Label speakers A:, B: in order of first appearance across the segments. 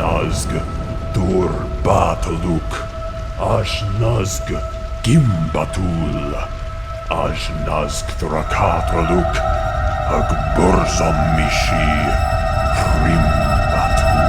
A: Ashnazg Dur Bataluk Ashnazg Gimbatul Ashnazg Thrakataluk Agburzom Mishi Frimbatul.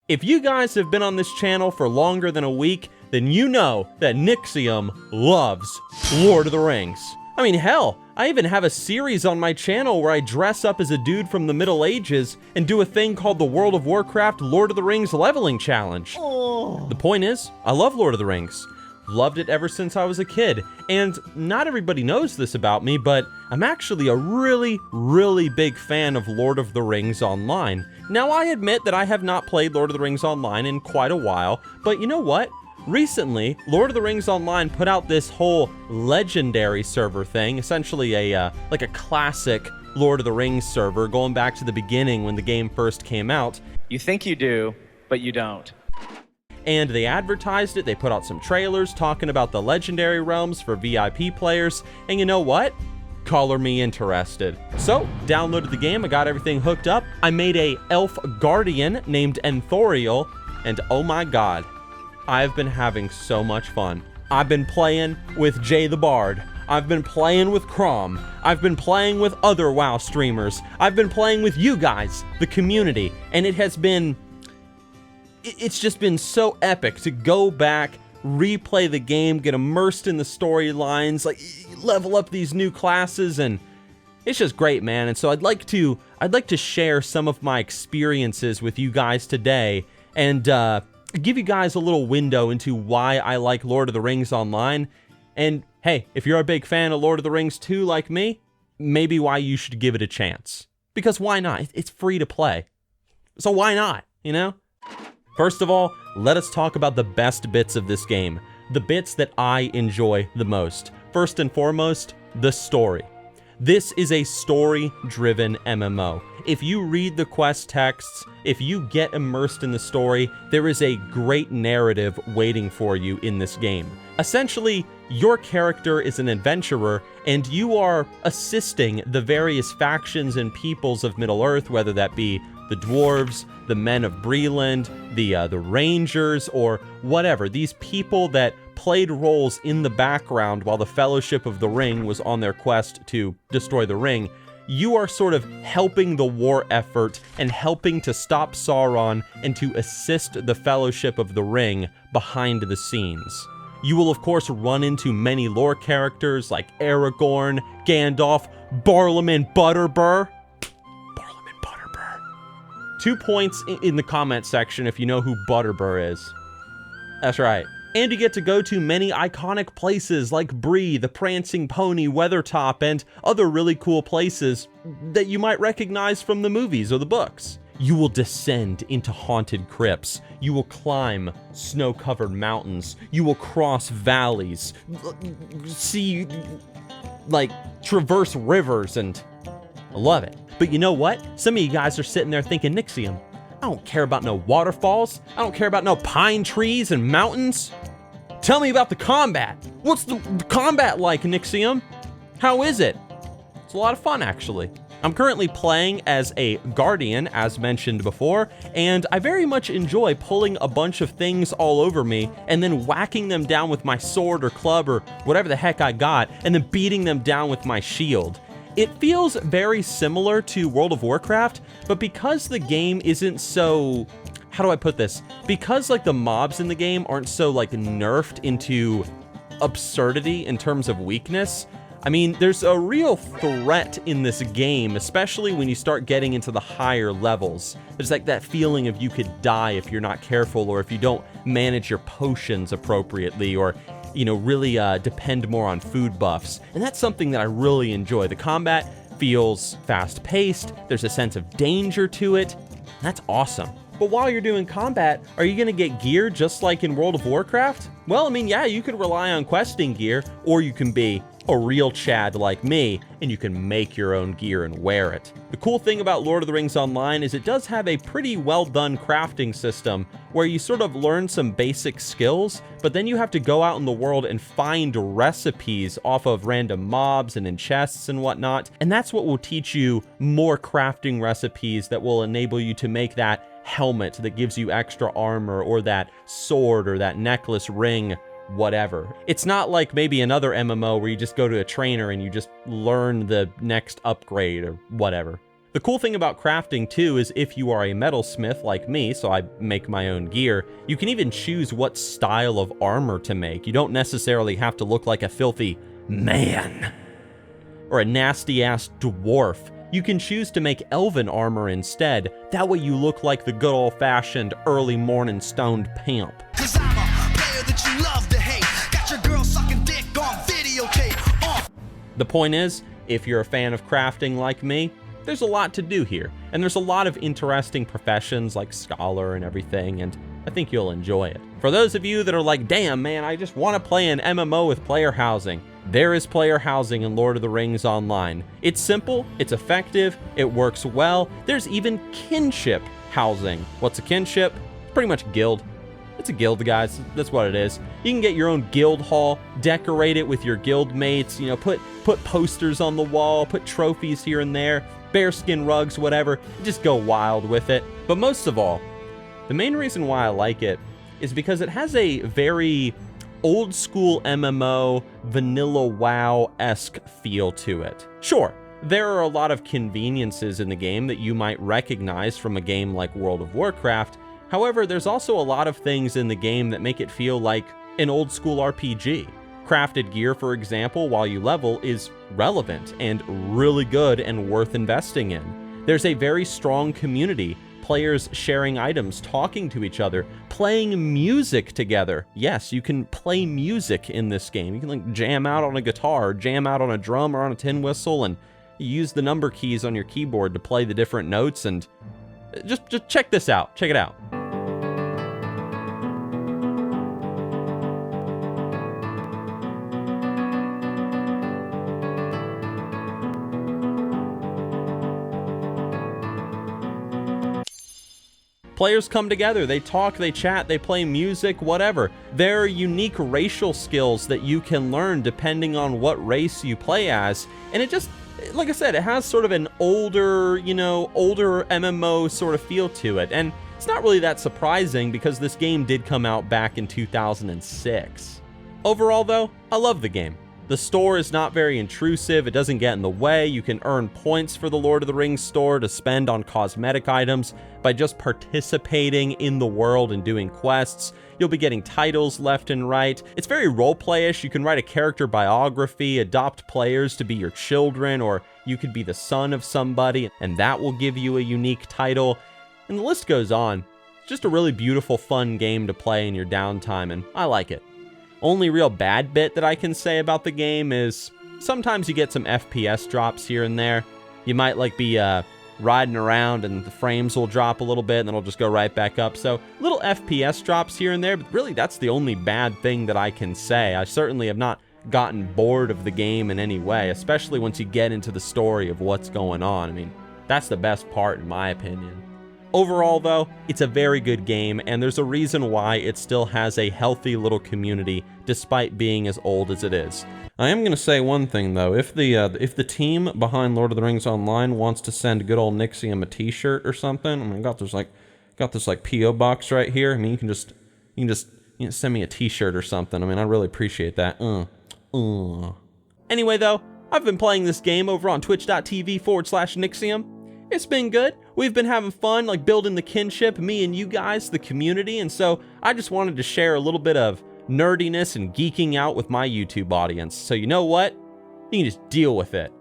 B: If you guys have been on this channel for longer than a week, then you know that Nixxiom loves Lord of the Rings. I mean, hell, I even have a series on my channel where I dress up as a dude from the Middle Ages and do a thing called the World of Warcraft Lord of the Rings Leveling Challenge. Oh. The point is, I love Lord of the Rings. Loved it ever since I was a kid. And not everybody knows this about me, but I'm actually a really, really big fan of Lord of the Rings Online. Now, I admit that I have not played Lord of the Rings Online in quite a while, but you know what? Recently, Lord of the Rings Online put out this whole legendary server thing, essentially a like a classic Lord of the Rings server going back to the beginning when the game first came out.
C: You think you do, but you don't.
B: And they advertised it, they put out some trailers talking about the legendary realms for VIP players, and you know what? Color me interested. So, downloaded the game, I got everything hooked up, I made a elf guardian named Enthoriel, and oh my god, I've been having so much fun. I've been playing with Jay the Bard. I've been playing with Crom. I've been playing with other WoW streamers. I've been playing with you guys, the community. And it's just been so epic to go back, replay the game, get immersed in the storylines, like level up these new classes, and it's just great, man. And so I'd like to share some of my experiences with you guys today, and give you guys a little window into why I like Lord of the Rings Online. And hey, if you're a big fan of Lord of the Rings 2 like me, maybe why you should give it a chance. Because why not? It's free to play. So why not, you know? First of all, let us talk about the best bits of this game. The bits that I enjoy the most. First and foremost, the story. This is a story-driven MMO. If you read the quest texts, if you get immersed in the story, there is a great narrative waiting for you in this game. Essentially, your character is an adventurer, and you are assisting the various factions and peoples of Middle-earth, whether that be the dwarves, the men of Breland, the rangers, or whatever. These people that played roles in the background while the Fellowship of the Ring was on their quest to destroy the ring. You are sort of helping the war effort and helping to stop Sauron and to assist the Fellowship of the Ring behind the scenes. You will of course run into many lore characters like Aragorn, Gandalf, Barlaam Butterbur. 2 points in the comment section if you know who Butterbur is. That's right. And you get to go to many iconic places like Bree, the Prancing Pony, Weathertop, and other really cool places that you might recognize from the movies or the books. You will descend into haunted crypts. You will climb snow-covered mountains. You will cross valleys, traverse rivers, and I love it. But you know what? Some of you guys are sitting there thinking, Nixxiom, I don't care about no waterfalls. I don't care about no pine trees and mountains. Tell me about the combat. What's the combat like, Nixxiom? How is it? It's a lot of fun, actually. I'm currently playing as a guardian, as mentioned before, and I very much enjoy pulling a bunch of things all over me and then whacking them down with my sword or club or whatever the heck I got, and then beating them down with my shield. It feels very similar to World of Warcraft, but because the game isn't so, how do I put this? Because like the mobs in the game aren't so like nerfed into absurdity in terms of weakness, I mean, there's a real threat in this game, especially when you start getting into the higher levels. There's like that feeling of you could die if you're not careful, or if you don't manage your potions appropriately, or really depend more on food buffs. And that's something that I really enjoy. The combat feels fast-paced, there's a sense of danger to it. That's awesome. But while you're doing combat, are you gonna get gear just like in World of Warcraft? Well, I mean, yeah, you could rely on questing gear, or you can be a real Chad like me, and you can make your own gear and wear it. The cool thing about Lord of the Rings Online is it does have a pretty well done crafting system where you sort of learn some basic skills, but then you have to go out in the world and find recipes off of random mobs and in chests and whatnot, and that's what will teach you more crafting recipes that will enable you to make that helmet that gives you extra armor, or that sword, or that necklace, ring, whatever. It's not like maybe another MMO where you just go to a trainer and you just learn the next upgrade or whatever. The cool thing about crafting too is if you are a metalsmith like me, so I make my own gear, you can even choose what style of armor to make. You don't necessarily have to look like a filthy man or a nasty ass dwarf. You can choose to make elven armor instead. That way you look like the good old-fashioned early morning stoned pimp.
D: Cause I'm a player that you love to hate. Got your girl sucking dick on videotape.
B: The point is, if you're a fan of crafting like me, there's a lot to do here. And there's a lot of interesting professions like scholar and everything, and I think you'll enjoy it. For those of you that are like, damn man, I just want to play an MMO with player housing, there is player housing in Lord of the Rings Online. It's simple, it's effective, it works well. There's even kinship housing. What's a kinship? It's pretty much a guild. It's a guild, guys. That's what it is. You can get your own guild hall, decorate it with your guild mates, you know, put posters on the wall, put trophies here and there, bearskin rugs, whatever. Just go wild with it. But most of all, the main reason why I like it is because it has a very old school MMO, vanilla WoW-esque feel to it. Sure, there are a lot of conveniences in the game that you might recognize from a game like World of Warcraft. However, there's also a lot of things in the game that make it feel like an old school RPG. Crafted gear, for example, while you level is relevant and really good and worth investing in. There's a very strong community, players sharing items, talking to each other, playing music together. Yes, you can play music in this game. You can like jam out on a guitar, jam out on a drum or on a tin whistle, and use the number keys on your keyboard to play the different notes. And just check this out. Check it out. Players come together, they talk, they chat, they play music, whatever. There are unique racial skills that you can learn depending on what race you play as. And it just, like I said, it has sort of an older, older MMO sort of feel to it. And it's not really that surprising because this game did come out back in 2006. Overall though, I love the game. The store is not very intrusive, it doesn't get in the way. You can earn points for the Lord of the Rings store to spend on cosmetic items by just participating in the world and doing quests. You'll be getting titles left and right. It's very roleplay-ish. You can write a character biography, adopt players to be your children, or you could be the son of somebody, and that will give you a unique title. And the list goes on. It's just a really beautiful, fun game to play in your downtime, and I like it. Only real bad bit that I can say about the game is sometimes you get some FPS drops here and there. You might be riding around and the frames will drop a little bit and then it'll just go right back up. So little FPS drops here and there, but really that's the only bad thing that I can say. I certainly have not gotten bored of the game in any way, especially once you get into the story of what's going on. I mean, that's the best part in my opinion. Overall though, it's a very good game, and there's a reason why it still has a healthy little community despite being as old as it is. I am going to say one thing though, if the team behind Lord of the Rings Online wants to send good old Nixxiom a t-shirt or something, I mean, got this PO box right here. I mean, you can just send me a t-shirt or something. I mean, I really appreciate that. Anyway though, I've been playing this game over on twitch.tv/Nixxiom. It's been good. We've been having fun, building the kinship, me and you guys, the community, and so I just wanted to share a little bit of nerdiness and geeking out with my YouTube audience. So you know what? You can just deal with it.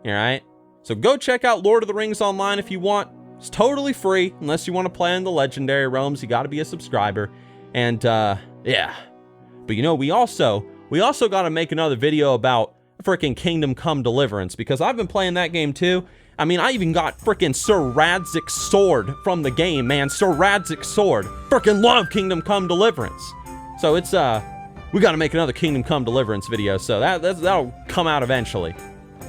B: Alright? So go check out Lord of the Rings Online if you want. It's totally free, unless you want to play in the Legendary Realms. You gotta be a subscriber. And, yeah. But we also gotta make another video about frickin' Kingdom Come Deliverance, because I've been playing that game too. I mean, I even got frickin' Sir Radzik's sword from the game, man. Sir Radzik's sword. Frickin' love Kingdom Come Deliverance. So it's we got to make another Kingdom Come Deliverance video, so that'll come out eventually.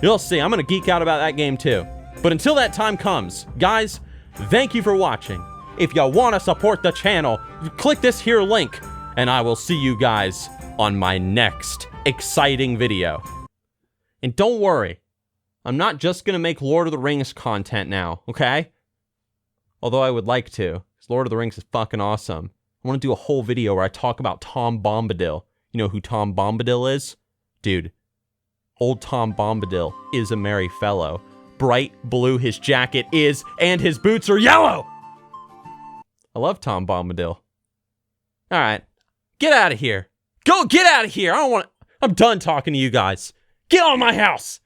B: You'll see, I'm going to geek out about that game too. But until that time comes, guys, thank you for watching. If y'all want to support the channel, click this here link, and I will see you guys on my next exciting video. And don't worry, I'm not just going to make Lord of the Rings content now, okay? Although I would like to, because Lord of the Rings is fucking awesome. I want to do a whole video where I talk about Tom Bombadil. You know who Tom Bombadil is? Dude, old Tom Bombadil is a merry fellow. Bright blue his jacket is, and his boots are yellow! I love Tom Bombadil. Alright, get out of here. Go, get out of here! I'm done talking to you guys. Get out of my house!